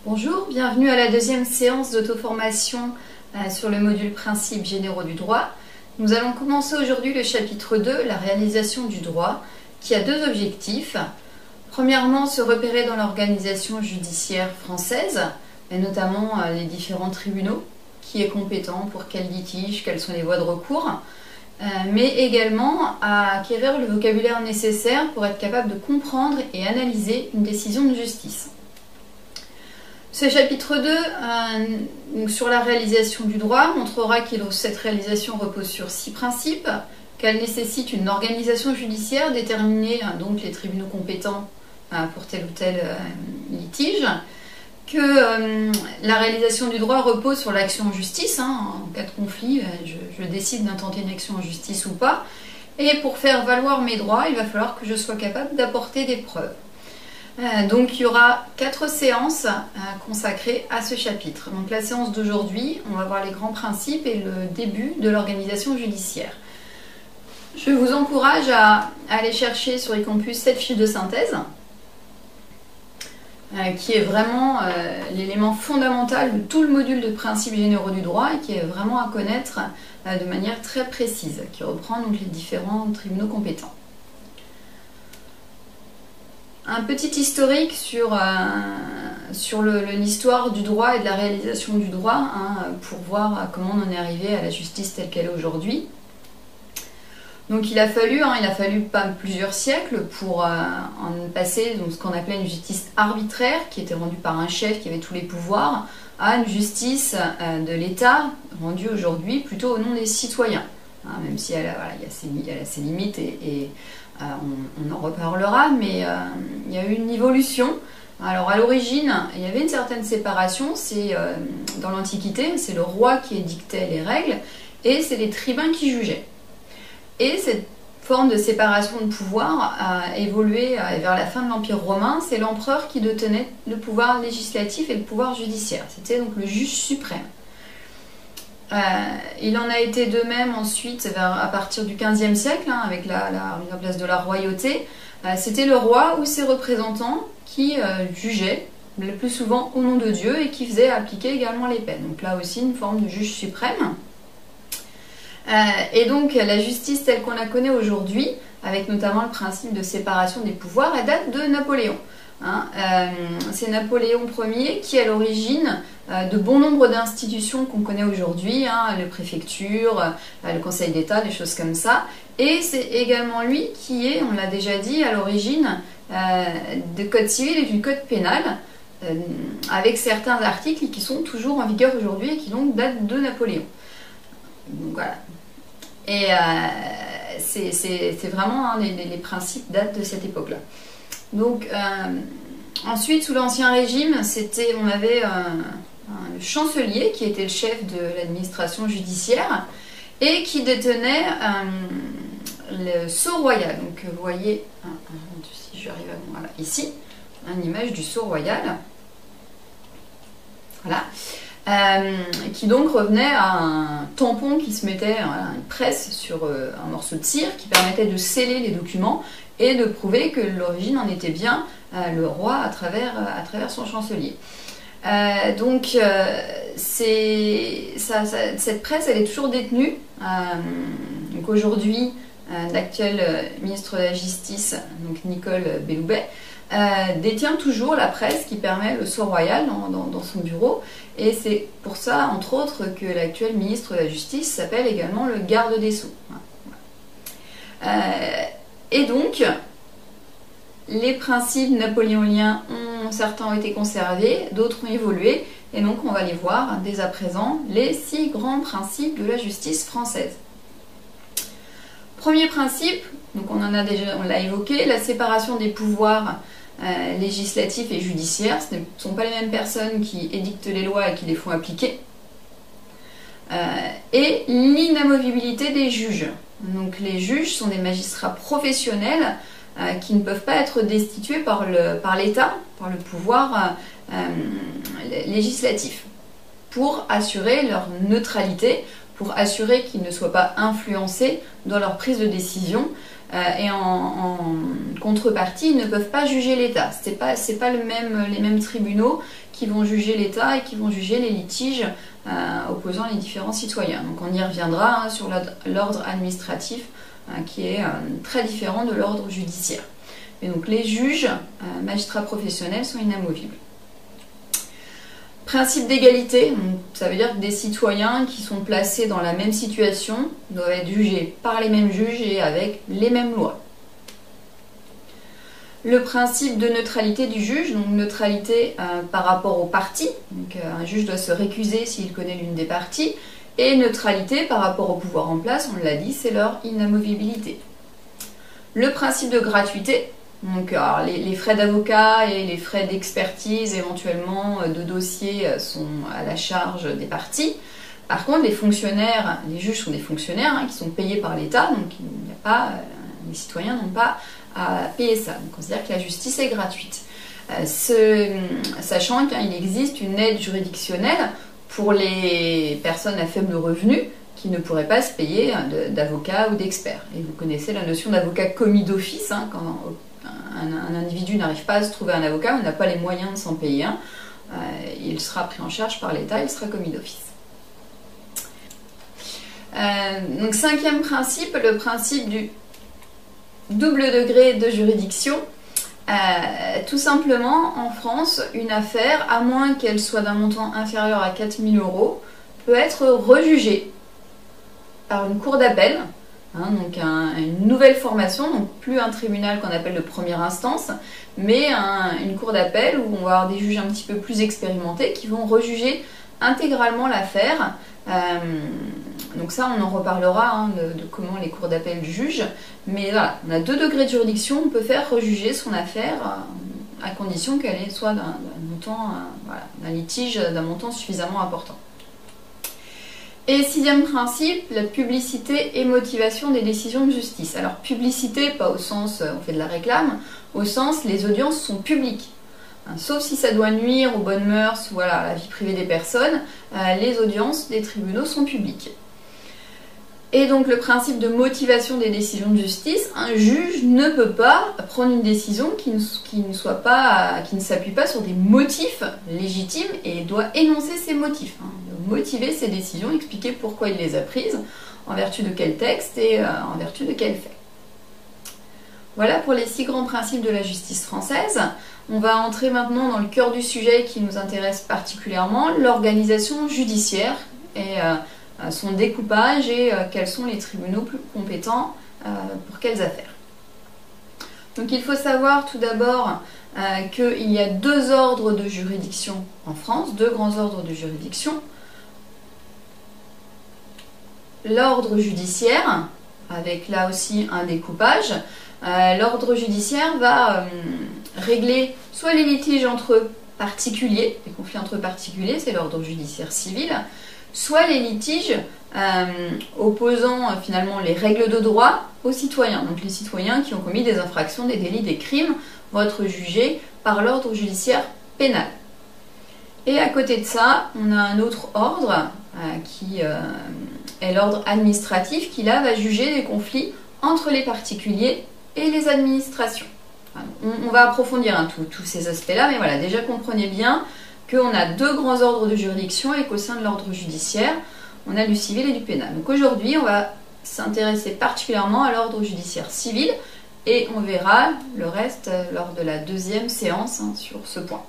Bonjour, bienvenue à la deuxième séance d'auto-formation sur le module Principes généraux du droit. Nous allons commencer aujourd'hui le chapitre 2, la réalisation du droit, qui a deux objectifs. Premièrement, se repérer dans l'organisation judiciaire française, et notamment les différents tribunaux, qui est compétent pour quel litige, quelles sont les voies de recours, mais également à acquérir le vocabulaire nécessaire pour être capable de comprendre et analyser une décision de justice. Ce chapitre 2, sur la réalisation du droit, montrera que cette réalisation repose sur 6 principes, qu'elle nécessite une organisation judiciaire déterminée, donc les tribunaux compétents pour tel ou tel litige, que la réalisation du droit repose sur l'action en justice, en cas de conflit, je décide d'intenter une action en justice ou pas, et pour faire valoir mes droits, il va falloir que je sois capable d'apporter des preuves. Donc il y aura 4 séances consacrées à ce chapitre. Donc la séance d'aujourd'hui, on va voir les grands principes et le début de l'organisation judiciaire. Je vous encourage à aller chercher sur eCampus cette fiche de synthèse, qui est vraiment l'élément fondamental de tout le module de principes généraux du droit et qui est vraiment à connaître de manière très précise, qui reprend donc les différents tribunaux compétents. Un petit historique sur l'histoire du droit et de la réalisation du droit, pour voir comment on en est arrivé à la justice telle qu'elle est aujourd'hui. Donc il a fallu plusieurs siècles pour en passer ce qu'on appelait une justice arbitraire, qui était rendue par un chef qui avait tous les pouvoirs, à une justice de l'État, rendue aujourd'hui plutôt au nom des citoyens. Même si elle a ses limites et on en reparlera, mais il y a eu une évolution. Alors à l'origine, il y avait une certaine séparation, c'est dans l'Antiquité, c'est le roi qui édictait les règles et c'est les tribuns qui jugeaient. Et cette forme de séparation de pouvoir a évolué vers la fin de l'Empire romain, c'est l'empereur qui détenait le pouvoir législatif et le pouvoir judiciaire, c'était donc le juge suprême. Il en a été de même ensuite à partir du XVe siècle, avec la mise en place de la royauté. C'était le roi ou ses représentants qui jugeaient, le plus souvent au nom de Dieu, et qui faisaient appliquer également les peines. Donc là aussi une forme de juge suprême. Et donc la justice telle qu'on la connaît aujourd'hui, avec notamment le principe de séparation des pouvoirs, elle date de Napoléon. C'est Napoléon Ier qui est à l'origine de bon nombre d'institutions qu'on connaît aujourd'hui, les préfectures, le Conseil d'État, des choses comme ça. Et c'est également lui qui est, on l'a déjà dit, à l'origine du Code civil et du Code pénal, avec certains articles qui sont toujours en vigueur aujourd'hui et qui donc datent de Napoléon. Donc voilà. Et c'est vraiment les principes datent de cette époque-là. Donc ensuite, sous l'Ancien Régime, on avait le chancelier qui était le chef de l'administration judiciaire et qui détenait le sceau royal. Donc vous voyez, si j'arrive à voilà, ici, une image du sceau royal. Voilà. Qui donc revenait à un tampon qui se mettait, une presse sur un morceau de cire qui permettait de sceller les documents et de prouver que l'origine en était bien le roi à travers son chancelier. Donc cette presse, elle est toujours détenue. Donc aujourd'hui, l'actuel ministre de la Justice, donc Nicole Belloubet, détient toujours la presse qui permet le sceau royal dans son bureau. Et c'est pour ça, entre autres, que l'actuel ministre de la Justice s'appelle également le garde des Sceaux. Et donc, les principes napoléoniens, certains ont été conservés, d'autres ont évolué, et donc on va les voir dès à présent, les 6 grands principes de la justice française. Premier principe, donc on l'a évoqué, la séparation des pouvoirs législatifs et judiciaires. Ce ne sont pas les mêmes personnes qui édictent les lois et qui les font appliquer. Et l'inamovibilité des juges. Donc les juges sont des magistrats professionnels qui ne peuvent pas être destitués par l'État, par le pouvoir législatif, pour assurer leur neutralité, pour assurer qu'ils ne soient pas influencés dans leur prise de décision, et en contrepartie, ils ne peuvent pas juger l'État. C'est pas les mêmes tribunaux qui vont juger l'État et qui vont juger les litiges opposant les différents citoyens. Donc on y reviendra sur l'ordre administratif qui est très différent de l'ordre judiciaire. Et donc les juges, magistrats professionnels sont inamovibles. Principe d'égalité, ça veut dire que des citoyens qui sont placés dans la même situation doivent être jugés par les mêmes juges et avec les mêmes lois. Le principe de neutralité du juge, donc neutralité par rapport aux parties, donc un juge doit se récuser s'il connaît l'une des parties, et neutralité par rapport au pouvoir en place, on l'a dit, c'est leur inamovibilité. Le principe de gratuité, donc alors, les frais d'avocat et les frais d'expertise éventuellement de dossier sont à la charge des parties. Par contre, les fonctionnaires, les juges sont des fonctionnaires qui sont payés par l'État, donc il n'y a pas, les citoyens n'ont pas à payer ça. Donc on considère que la justice est gratuite. Sachant qu'il existe une aide juridictionnelle pour les personnes à faible revenu qui ne pourraient pas se payer d'avocat ou d'expert. Et vous connaissez la notion d'avocat commis d'office, quand un individu n'arrive pas à se trouver un avocat, on n'a pas les moyens de s'en payer un, il sera pris en charge par l'État, il sera commis d'office. Donc cinquième principe, le principe du double degré de juridiction. Tout simplement, en France, une affaire, à moins qu'elle soit d'un montant inférieur à 4 000 €, peut être rejugée par une cour d'appel, donc une nouvelle formation, donc plus un tribunal qu'on appelle de première instance, mais une cour d'appel où on va avoir des juges un petit peu plus expérimentés qui vont rejuger intégralement l'affaire. Donc ça, on en reparlera de comment les cours d'appel jugent. Mais voilà, on a 2 degrés de juridiction, on peut faire rejuger son affaire à condition qu'elle soit d'un montant, d'un litige d'un montant suffisamment important. Et 6e principe, la publicité et motivation des décisions de justice. Alors publicité, pas au sens on fait de la réclame, au sens les audiences sont publiques. Sauf si ça doit nuire aux bonnes mœurs ou à la vie privée des personnes, les audiences des tribunaux sont publiques. Et donc le principe de motivation des décisions de justice, un juge ne peut pas prendre une décision qui ne s'appuie pas sur des motifs légitimes et doit énoncer ses motifs, motiver ses décisions, expliquer pourquoi il les a prises, en vertu de quel texte et en vertu de quel fait. Voilà pour les 6 grands principes de la justice française. On va entrer maintenant dans le cœur du sujet qui nous intéresse particulièrement, l'organisation judiciaire et son découpage et quels sont les tribunaux plus compétents pour quelles affaires. Donc il faut savoir tout d'abord qu'il y a 2 ordres de juridiction en France, 2 grands ordres de juridiction. L'ordre judiciaire, avec là aussi un découpage. L'ordre judiciaire va régler soit les litiges entre particuliers, les conflits entre particuliers, c'est l'ordre judiciaire civil, soit les litiges opposant finalement les règles de droit aux citoyens. Donc les citoyens qui ont commis des infractions, des délits, des crimes vont être jugés par l'ordre judiciaire pénal. Et à côté de ça, on a un autre ordre qui est l'ordre administratif qui là va juger des conflits entre les particuliers et les administrations. On va approfondir tous ces aspects-là, mais voilà, déjà comprenez bien qu'on a 2 grands ordres de juridiction et qu'au sein de l'ordre judiciaire, on a du civil et du pénal. Donc aujourd'hui, on va s'intéresser particulièrement à l'ordre judiciaire civil et on verra le reste lors de la 2e séance sur ce point.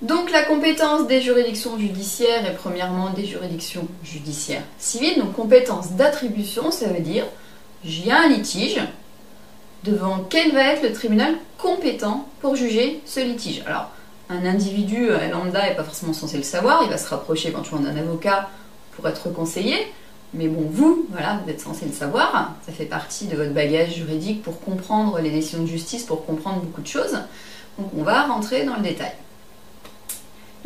Donc la compétence des juridictions judiciaires est premièrement des juridictions judiciaires civiles. Donc compétence d'attribution, ça veut dire il y a un litige, devant quel va être le tribunal compétent pour juger ce litige. Alors, un individu lambda n'est pas forcément censé le savoir, il va se rapprocher éventuellement d'un avocat pour être conseillé, mais bon, vous êtes censé le savoir, ça fait partie de votre bagage juridique pour comprendre les décisions de justice, pour comprendre beaucoup de choses, donc on va rentrer dans le détail.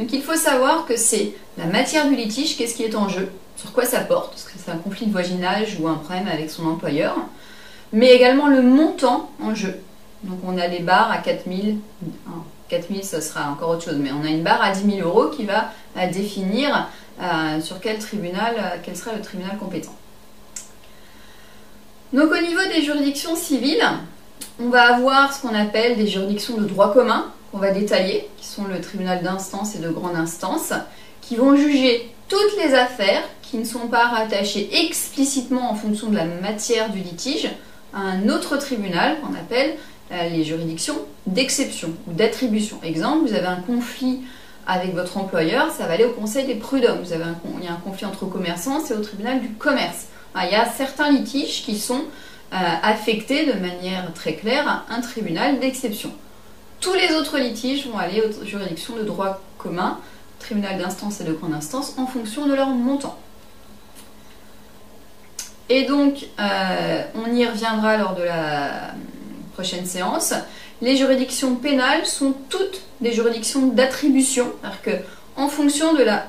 Donc il faut savoir que c'est la matière du litige, qu'est-ce qui est en jeu, sur quoi ça porte, parce que c'est un conflit de voisinage ou un problème avec son employeur, mais également le montant en jeu. Donc on a les barres à 4 000, 4 000 ça sera encore autre chose, mais on a une barre à 10 000 € qui va définir sur quel sera le tribunal compétent. Donc au niveau des juridictions civiles, on va avoir ce qu'on appelle des juridictions de droit commun, qu'on va détailler, qui sont le tribunal d'instance et de grande instance, qui vont juger toutes les affaires qui ne sont pas rattachées explicitement en fonction de la matière du litige à un autre tribunal qu'on appelle les juridictions d'exception ou d'attribution. Exemple, vous avez un conflit avec votre employeur, ça va aller au conseil des prud'hommes. Il y a un conflit entre commerçants, c'est au tribunal du commerce. Il y a certains litiges qui sont affectés de manière très claire à un tribunal d'exception. Tous les autres litiges vont aller aux juridictions de droit commun, tribunal d'instance et de grande instance, en fonction de leur montant. Et donc, on y reviendra lors de la prochaine séance. Les juridictions pénales sont toutes des juridictions d'attribution, c'est-à-dire qu'en fonction de la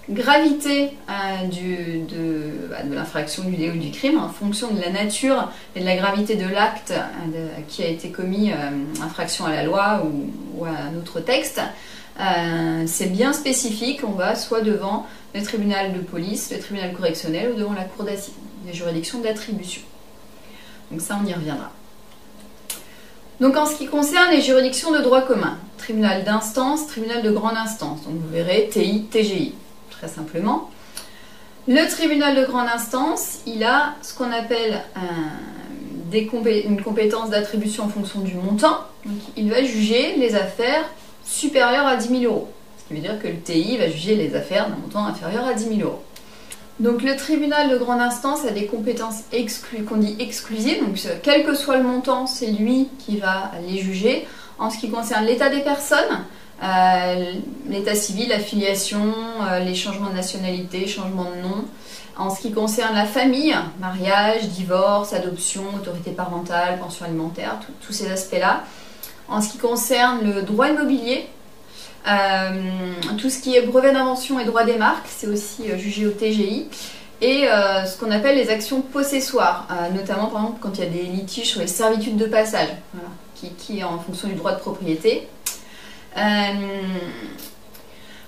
gravité de l'infraction, du délit ou du crime, en fonction de la nature et de la gravité de l'acte qui a été commis, infraction à la loi ou à un autre texte, c'est bien spécifique, on va soit devant le tribunal de police, le tribunal correctionnel ou devant la cour d'assises, des juridictions d'attribution. Donc ça, on y reviendra. Donc en ce qui concerne les juridictions de droit commun, tribunal d'instance, tribunal de grande instance, donc vous verrez TI, TGI, très simplement. Le tribunal de grande instance, il a ce qu'on appelle une compétence d'attribution en fonction du montant. Donc il va juger les affaires supérieures à 10 000 euros. Ce qui veut dire que le TI va juger les affaires d'un montant inférieur à 10 000 euros. Donc le tribunal de grande instance a des compétences qu'on dit exclusives, donc quel que soit le montant, c'est lui qui va les juger. En ce qui concerne l'état des personnes, l'état civil, la filiation, les changements de nationalité, changements de nom. En ce qui concerne la famille, mariage, divorce, adoption, autorité parentale, pension alimentaire, tous ces aspects-là. En ce qui concerne le droit immobilier, tout ce qui est brevet d'invention et droit des marques, c'est aussi jugé au TGI. Et ce qu'on appelle les actions possessoires, notamment par exemple quand il y a des litiges sur les servitudes de passage, voilà, qui est en fonction du droit de propriété.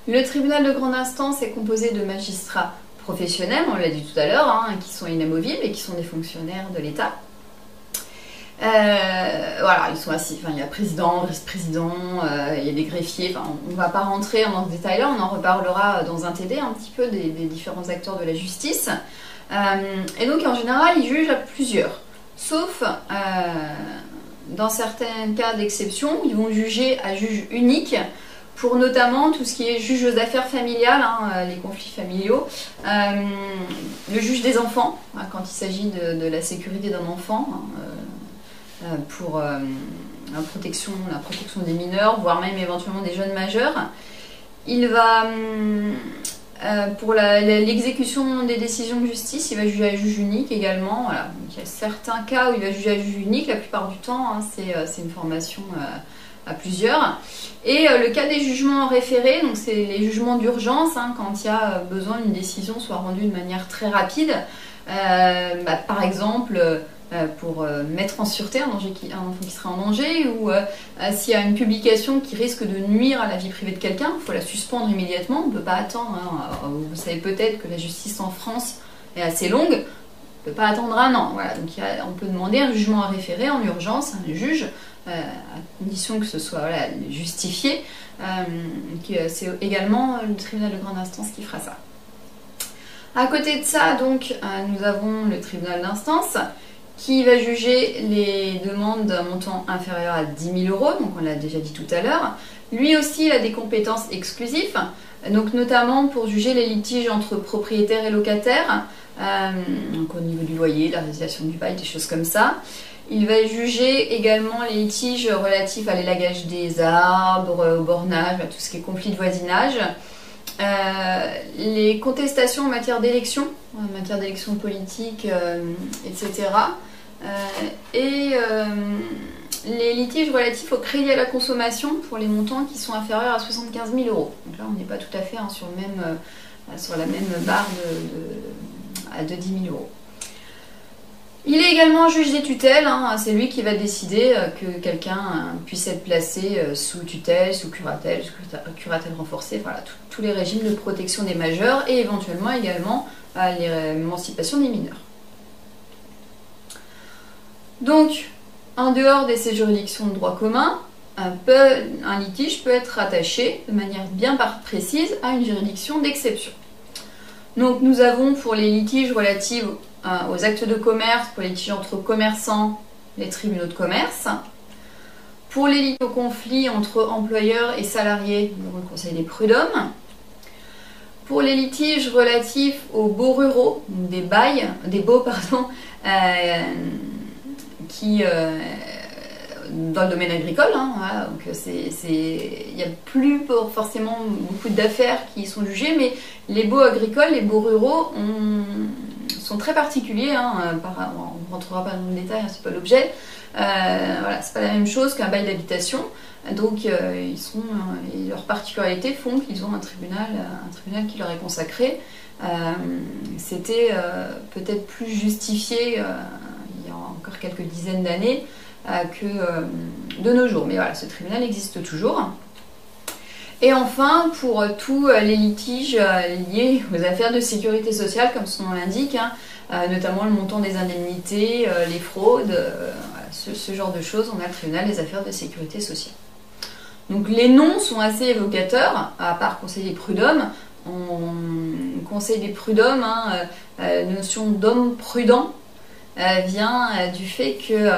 Le tribunal de grande instance est composé de magistrats professionnels, on l'a dit tout à l'heure, qui sont inamovibles et qui sont des fonctionnaires de l'État. Voilà, ils sont assis, il y a président, vice-président, il y a des greffiers, on ne va pas rentrer dans ce détail-là, on en reparlera dans un TD un petit peu des différents acteurs de la justice. Et donc en général, ils jugent à plusieurs, sauf dans certains cas d'exception, ils vont juger à juge unique, pour notamment tout ce qui est juge aux affaires familiales, les conflits familiaux, le juge des enfants, quand il s'agit de la sécurité d'un enfant, pour la protection des mineurs, voire même éventuellement des jeunes majeurs. Il va, pour l'exécution des décisions de justice, il va juger à juge unique également. Voilà. Donc, il y a certains cas où il va juger à juge unique, la plupart du temps, c'est une formation à plusieurs. Et le cas des jugements en référé, donc c'est les jugements d'urgence, quand il y a besoin d'une décision soit rendue de manière très rapide. Par exemple, pour mettre en sûreté un enfant qui serait en danger, ou s'il y a une publication qui risque de nuire à la vie privée de quelqu'un, il faut la suspendre immédiatement, on ne peut pas attendre. Vous savez peut-être que la justice en France est assez longue, on ne peut pas attendre un an. Voilà. Donc on peut demander un jugement à référer en urgence à un juge, à condition que ce soit justifié. C'est également le tribunal de grande instance qui fera ça. À côté de ça, donc, nous avons le tribunal d'instance, qui va juger les demandes d'un montant inférieur à 10 000 euros, donc on l'a déjà dit tout à l'heure. Lui aussi, il a des compétences exclusives, donc notamment pour juger les litiges entre propriétaires et locataires, donc au niveau du loyer, de la résiliation du bail, des choses comme ça. Il va juger également les litiges relatifs à l'élagage des arbres, au bornage, tout ce qui est conflit de voisinage. Les contestations en matière d'élection politique, etc. Les litiges relatifs au crédit à la consommation pour les montants qui sont inférieurs à 75 000 euros. Donc là, on n'est pas tout à fait sur la même barre de 10 000 euros. Il est également juge des tutelles, c'est lui qui va décider que quelqu'un puisse être placé sous tutelle, sous curatelle renforcée, voilà, tous les régimes de protection des majeurs et éventuellement également l'émancipation des mineurs. Donc, en dehors de ces juridictions de droit commun, un litige peut être rattaché de manière bien précise à une juridiction d'exception. Donc nous avons pour les litiges relatifs aux actes de commerce, pour les litiges entre commerçants, les tribunaux de commerce. Pour les litiges au conflit entre employeurs et salariés, nous avons le Conseil des prud'hommes. Pour les litiges relatifs aux baux ruraux, des baux qui dans le domaine agricole, voilà, donc il n'y a plus forcément beaucoup d'affaires qui sont jugées, mais les baux agricoles, les baux ruraux sont très particuliers, on ne rentrera pas dans le détail, c'est pas l'objet. Voilà, c'est pas la même chose qu'un bail d'habitation, donc leurs particularités font qu'ils ont un tribunal qui leur est consacré. C'était peut-être plus justifié il y a encore quelques dizaines d'années que de nos jours, mais voilà, ce tribunal existe toujours. Et enfin, pour tous les litiges liés aux affaires de sécurité sociale, comme son nom l'indique, notamment le montant des indemnités, les fraudes, voilà, ce genre de choses, on a le tribunal des affaires de sécurité sociale. Donc les noms sont assez évocateurs, à part Conseil des prud'hommes. Conseil des prud'hommes, la notion d'homme prudent vient du fait que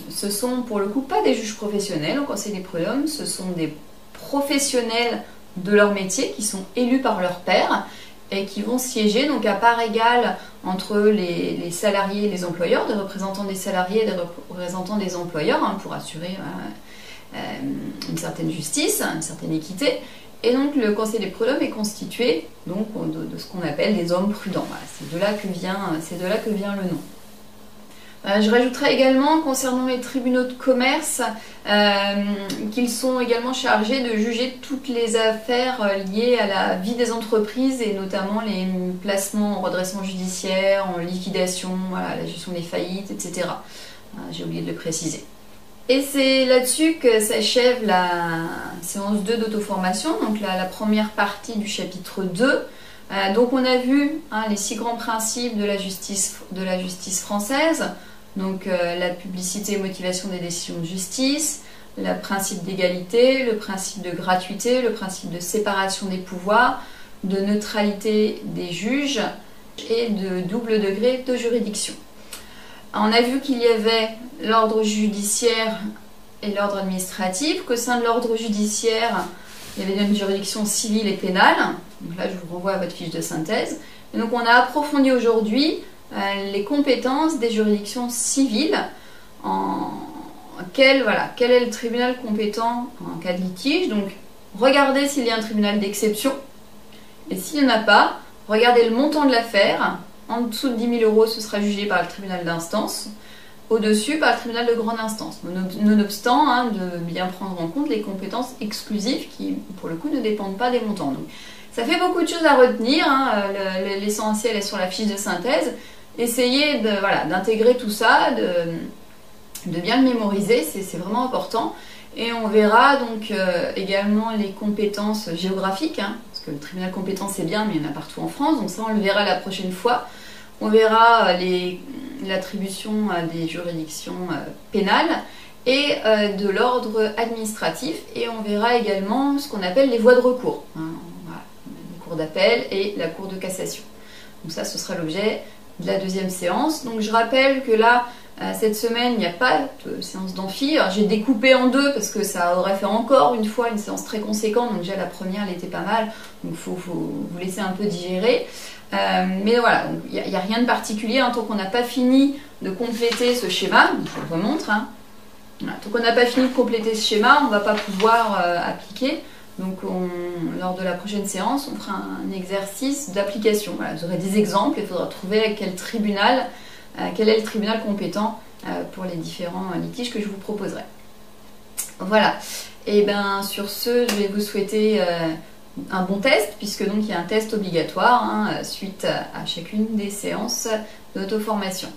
ce sont pour le coup pas des juges professionnels au Conseil des prud'hommes, ce sont des professionnels de leur métier qui sont élus par leur pairs et qui vont siéger donc à part égale entre les salariés et les employeurs, des représentants des salariés et des représentants des employeurs, pour assurer une certaine justice, une certaine équité. Et donc le Conseil des prud'hommes est constitué donc, de ce qu'on appelle des hommes prudents. Voilà, c'est de là que vient le nom. Je rajouterai également concernant les tribunaux de commerce qu'ils sont également chargés de juger toutes les affaires liées à la vie des entreprises et notamment les placements en redressement judiciaire, en liquidation, voilà, la gestion des faillites, etc. J'ai oublié de le préciser. Et c'est là-dessus que s'achève la séance 2 d'auto-formation, donc la première partie du chapitre 2. Donc on a vu les 6 grands principes de la justice française. Donc la publicité et motivation des décisions de justice, le principe d'égalité, le principe de gratuité, le principe de séparation des pouvoirs, de neutralité des juges et de double degré de juridiction. On a vu qu'il y avait l'ordre judiciaire et l'ordre administratif, qu'au sein de l'ordre judiciaire, il y avait une juridiction civile et pénale. Donc là, je vous renvoie à votre fiche de synthèse. Et donc on a approfondi aujourd'hui les compétences des juridictions civiles, quel est le tribunal compétent en cas de litige. Donc regardez s'il y a un tribunal d'exception, et s'il n'y en a pas, regardez le montant de l'affaire. En dessous de 10 000 €, ce sera jugé par le tribunal d'instance, au-dessus par le tribunal de grande instance, nonobstant de bien prendre en compte les compétences exclusives qui pour le coup ne dépendent pas des montants. Donc, ça fait beaucoup de choses à retenir, l'essentiel est sur la fiche de synthèse. Essayez d'intégrer tout ça, de bien le mémoriser, c'est vraiment important. Et on verra donc également les compétences géographiques, parce que le tribunal compétent c'est bien, mais il y en a partout en France, donc ça on le verra la prochaine fois. On verra l'attribution des juridictions pénales et de l'ordre administratif, et on verra également ce qu'on appelle les voies de recours, voilà, la cour d'appel et la cour de cassation. Donc ça, ce sera l'objet de la deuxième séance. Donc je rappelle que là, cette semaine, il n'y a pas de séance d'amphi. J'ai découpé en deux parce que ça aurait fait encore une fois une séance très conséquente. Donc déjà la première, elle était pas mal. Donc il faut vous laisser un peu digérer. Mais voilà, il n'y a rien de particulier tant qu'on n'a pas fini de compléter ce schéma. Donc, je vous le remontre. Voilà, tant qu'on n'a pas fini de compléter ce schéma, on ne va pas pouvoir appliquer. Donc lors de la prochaine séance, on fera un exercice d'application. Voilà, vous aurez des exemples, il faudra trouver quel est le tribunal compétent pour les différents litiges que je vous proposerai. Voilà, et bien sur ce, je vais vous souhaiter un bon test, puisque donc il y a un test obligatoire suite à chacune des séances d'auto-formation.